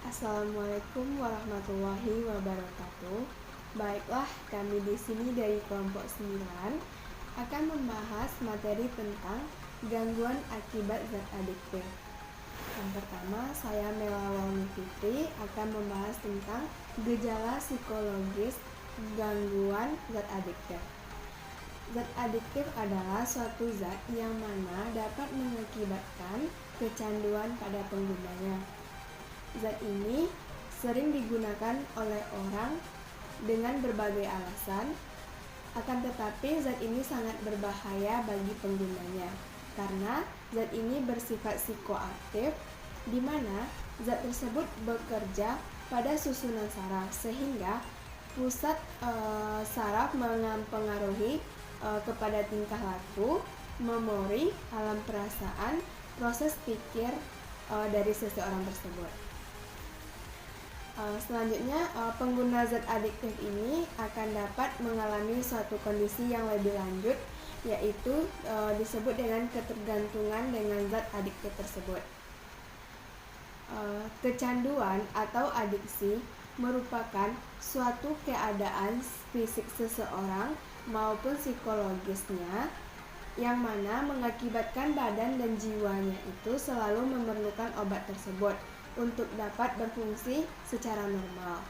Assalamualaikum warahmatullahi wabarakatuh. Baiklah, kami di sini dari kelompok 9 akan membahas materi tentang gangguan akibat zat adiktif. Yang pertama, saya Melawani Fitri akan membahas tentang gejala psikologis gangguan zat adiktif. Zat adiktif adalah suatu zat yang mana dapat mengakibatkan kecanduan pada penggunanya. Zat ini sering digunakan oleh orang dengan berbagai alasan, akan tetapi zat ini sangat berbahaya bagi penggunanya karena zat ini bersifat psikoaktif, di mana zat tersebut bekerja pada susunan saraf sehingga pusat saraf mempengaruhi kepada tingkah laku, memori, alam perasaan, proses pikir dari seseorang tersebut. Selanjutnya, pengguna zat adiktif ini akan dapat mengalami suatu kondisi yang lebih lanjut, yaitu disebut dengan ketergantungan dengan zat adiktif tersebut. Kecanduan atau adiksi merupakan suatu keadaan fisik seseorang maupun psikologisnya yang mana mengakibatkan badan dan jiwanya itu selalu memerlukan obat tersebut untuk dapat berfungsi secara normal.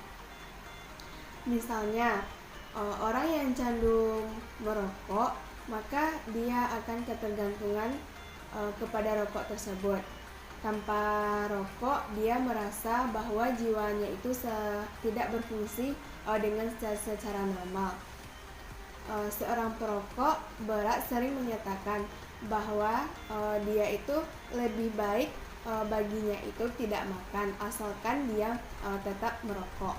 Misalnya, orang yang candu merokok, maka dia akan ketergantungan kepada rokok tersebut. Tanpa rokok, dia merasa bahwa jiwanya itu tidak berfungsi dengan secara normal. Seorang perokok berat sering menyatakan bahwa dia itu lebih baik baginya itu tidak makan asalkan dia tetap merokok.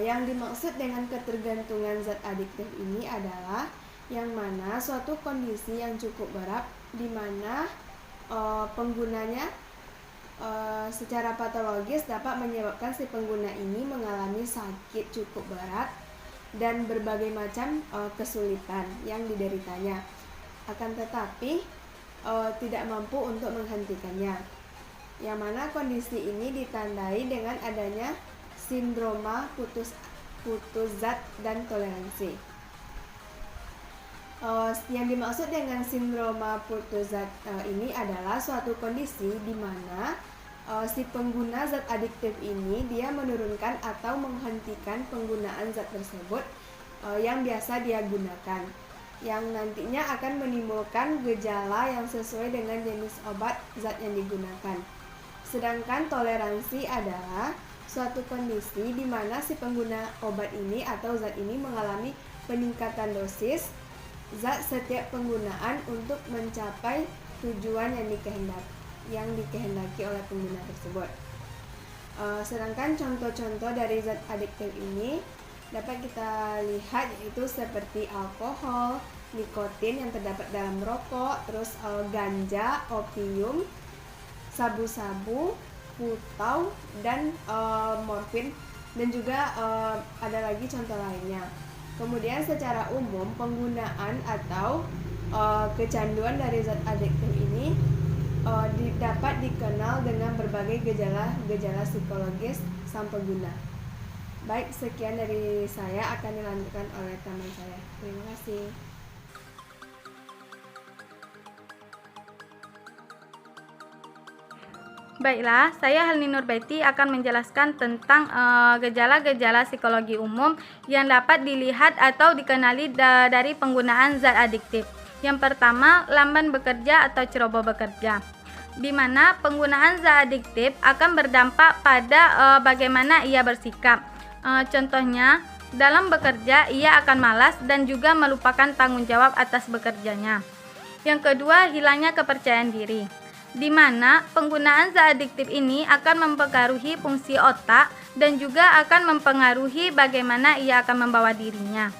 Yang dimaksud dengan ketergantungan zat adiktif ini adalah yang mana suatu kondisi yang cukup berat di mana penggunanya secara patologis dapat menyebabkan si pengguna ini mengalami sakit cukup berat dan berbagai macam kesulitan yang dideritanya. Akan tetapi tidak mampu untuk menghentikannya, yang mana kondisi ini ditandai dengan adanya sindroma putus zat dan toleransi. Yang dimaksud dengan sindroma putus zat ini adalah suatu kondisi di mana si pengguna zat adiktif ini dia menurunkan atau menghentikan penggunaan zat tersebut yang biasa dia gunakan, yang nantinya akan menimbulkan gejala yang sesuai dengan jenis obat zat yang digunakan. Sedangkan toleransi adalah suatu kondisi di mana si pengguna obat ini atau zat ini mengalami peningkatan dosis zat setiap penggunaan untuk mencapai tujuan yang dikehendaki oleh pengguna tersebut. Sedangkan contoh-contoh dari zat adiktif ini dapat kita lihat yaitu seperti alkohol, nikotin yang terdapat dalam rokok, terus ganja, opium, sabu-sabu, putau, dan morfin, dan juga ada lagi contoh lainnya. Kemudian secara umum penggunaan atau kecanduan dari zat adiktif ini dapat dikenal dengan berbagai gejala psikologis sang pengguna. Baik, sekian dari saya, akan dilanjutkan oleh teman saya. Terima kasih. Baiklah, saya Helni Nurbaiti akan menjelaskan tentang gejala-gejala psikologi umum yang dapat dilihat atau dikenali dari penggunaan zat adiktif. Yang pertama, lamban bekerja atau ceroboh bekerja, di mana penggunaan zat adiktif akan berdampak pada bagaimana ia bersikap. Contohnya, dalam bekerja ia akan malas dan juga melupakan tanggung jawab atas bekerjanya. Yang kedua, hilangnya kepercayaan diri, di mana penggunaan zat adiktif ini akan mempengaruhi fungsi otak dan juga akan mempengaruhi bagaimana ia akan membawa dirinya.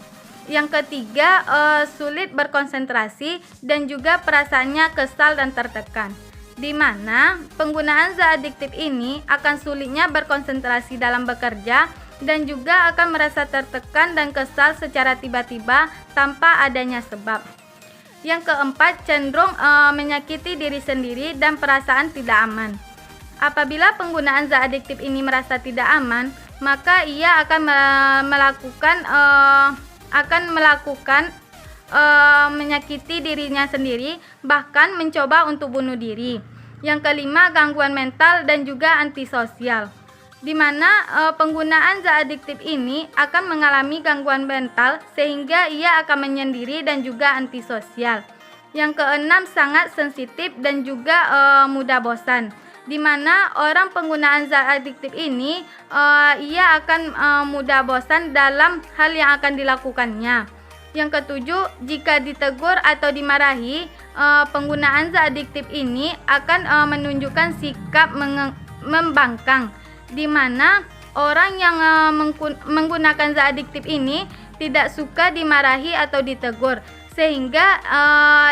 Yang ketiga, sulit berkonsentrasi dan juga perasaannya kesal dan tertekan, di mana penggunaan zat adiktif ini akan sulitnya berkonsentrasi dalam bekerja dan juga akan merasa tertekan dan kesal secara tiba-tiba tanpa adanya sebab. Yang keempat, cenderung menyakiti diri sendiri dan perasaan tidak aman. Apabila penggunaan zat adiktif ini merasa tidak aman, maka ia akan melakukan menyakiti dirinya sendiri, bahkan mencoba untuk bunuh diri. Yang kelima, gangguan mental dan juga antisosial, di mana penggunaan zat adiktif ini akan mengalami gangguan mental sehingga ia akan menyendiri dan juga antisosial. Yang keenam, sangat sensitif dan juga mudah bosan, di mana orang penggunaan zat adiktif ini ia akan mudah bosan dalam hal yang akan dilakukannya. Yang ketujuh, jika ditegur atau dimarahi, penggunaan zat adiktif ini akan menunjukkan sikap membangkang, di mana orang yang menggunakan zat adiktif ini tidak suka dimarahi atau ditegur, sehingga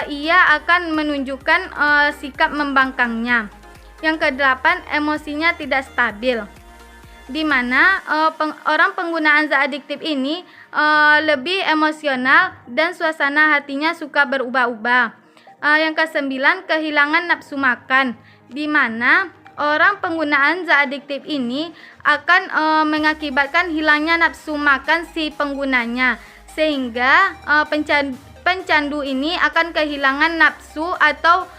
ia akan menunjukkan sikap membangkangnya. Yang kedelapan, emosinya tidak stabil, di mana orang penggunaan zat adiktif ini lebih emosional dan suasana hatinya suka berubah-ubah. Yang kesembilan, kehilangan nafsu makan, di mana orang penggunaan zat adiktif ini akan mengakibatkan hilangnya nafsu makan si penggunanya, sehingga pencandu ini akan kehilangan nafsu atau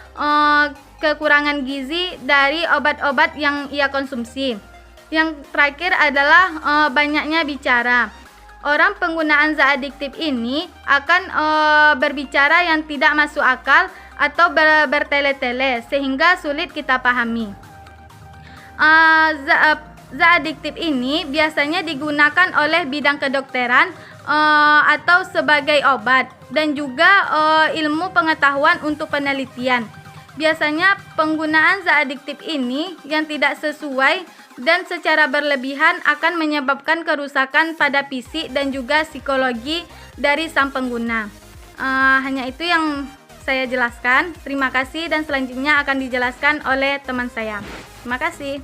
kekurangan gizi dari obat-obat yang ia konsumsi. Yang terakhir adalah banyaknya bicara. Orang penggunaan zat adiktif ini akan berbicara yang tidak masuk akal atau bertele-tele sehingga sulit kita pahami. Zat adiktif ini biasanya digunakan oleh bidang kedokteran atau sebagai obat dan juga ilmu pengetahuan untuk penelitian. Biasanya penggunaan zat adiktif ini yang tidak sesuai dan secara berlebihan akan menyebabkan kerusakan pada fisik dan juga psikologi dari sang pengguna. Hanya itu yang saya jelaskan. Terima kasih, dan selanjutnya akan dijelaskan oleh teman saya. Terima kasih.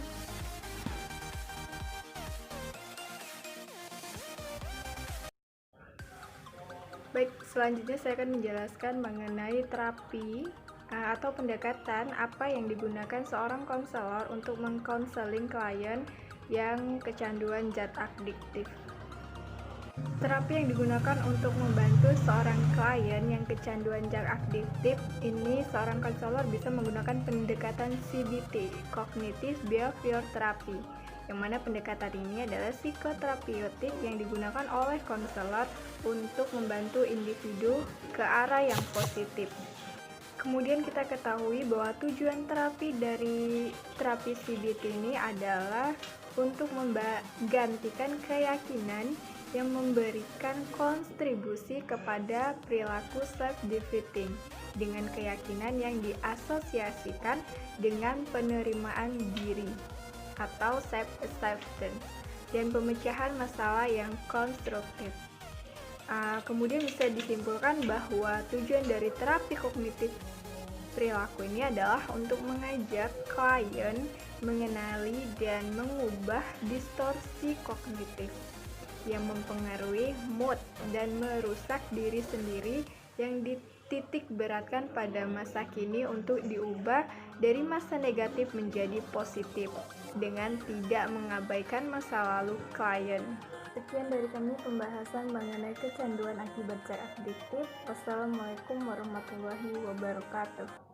Baik, selanjutnya saya akan menjelaskan mengenai terapi atau pendekatan apa yang digunakan seorang konselor untuk mengkonseling klien yang kecanduan zat adiktif. Terapi yang digunakan untuk membantu seorang klien yang kecanduan zat adiktif ini, seorang konselor bisa menggunakan pendekatan CBT, Cognitive Behavior Therapy, yang mana pendekatan ini adalah psikoterapeutik yang digunakan oleh konselor untuk membantu individu ke arah yang positif. Kemudian kita ketahui bahwa tujuan terapi dari terapi CBT ini adalah untuk menggantikan keyakinan yang memberikan kontribusi kepada perilaku self-defeating dengan keyakinan yang diasosiasikan dengan penerimaan diri atau self-acceptance dan pemecahan masalah yang konstruktif. Kemudian bisa disimpulkan bahwa tujuan dari terapi kognitif perilaku ini adalah untuk mengajak klien mengenali dan mengubah distorsi kognitif yang mempengaruhi mood dan merusak diri sendiri yang dititik beratkan pada masa kini untuk diubah dari masa negatif menjadi positif dengan tidak mengabaikan masa lalu klien. Sekian dari kami pembahasan mengenai kecanduan akibat zat adiktif. Wassalamualaikum warahmatullahi wabarakatuh.